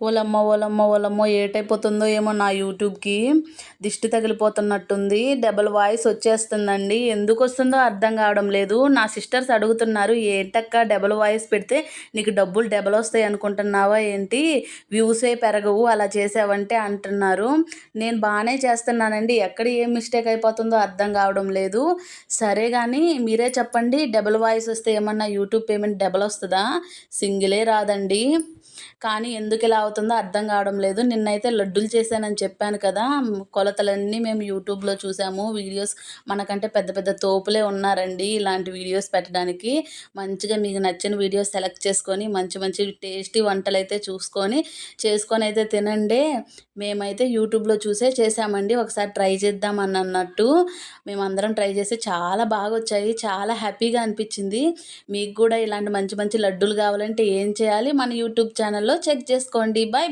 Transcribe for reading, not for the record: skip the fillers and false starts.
ఓలమ్మ ఓలమ్మ ఓలమ్మో ఏటైపోతుందో ఏమో నా యూట్యూబ్కి దిష్టి తగిలిపోతున్నట్టుంది. డబుల్ వాయిస్ వచ్చేస్తుందండి. ఎందుకు వస్తుందో అర్థం కావడం లేదు. నా సిస్టర్స్ అడుగుతున్నారు, ఏంటక్క డబుల్ వాయిస్ పెడితే నీకు డబ్బులు డబల్ వస్తాయి అనుకుంటున్నావా ఏంటి, వ్యూసే పెరగవు అలా చేసావంటే అంటున్నారు. నేను బాగానే చేస్తున్నానండి, ఎక్కడ ఏం మిస్టేక్ అయిపోతుందో అర్థం కావడం లేదు. సరే కానీ మీరే చెప్పండి, డబుల్ వాయిస్ వస్తే ఏమన్నా యూట్యూబ్ పేమెంట్ డబల్ వస్తుందా? సింగిలే రాదండి. కానీ ఎందుకు ఇలా అవుతుందో అర్థం కావడం లేదు. నిన్నైతే లడ్డూలు చేశానని చెప్పాను కదా, కొలతలన్నీ మేము యూట్యూబ్లో చూసాము. వీడియోస్ మనకంటే పెద్ద పెద్ద తోపులే ఉన్నారండి ఇలాంటి వీడియోస్ పెట్టడానికి. మంచిగా మీకు నచ్చిన వీడియోస్ సెలెక్ట్ చేసుకొని మంచి మంచి టేస్టీ వంటలు అయితే చేసుకొని అయితే తినండి. మేమైతే యూట్యూబ్లో చూసే చేసామండి, ఒకసారి ట్రై చేద్దామని అన్నట్టు మేమందరం ట్రై చేసి చాలా బాగా వచ్చాయి. చాలా హ్యాపీగా అనిపించింది. మీకు కూడా ఇలాంటి మంచి మంచి లడ్డూలు కావాలంటే ఏం చేయాలి, మన యూట్యూబ్ ఛానల్లో చెక్ చేసుకోండి. Bye bye.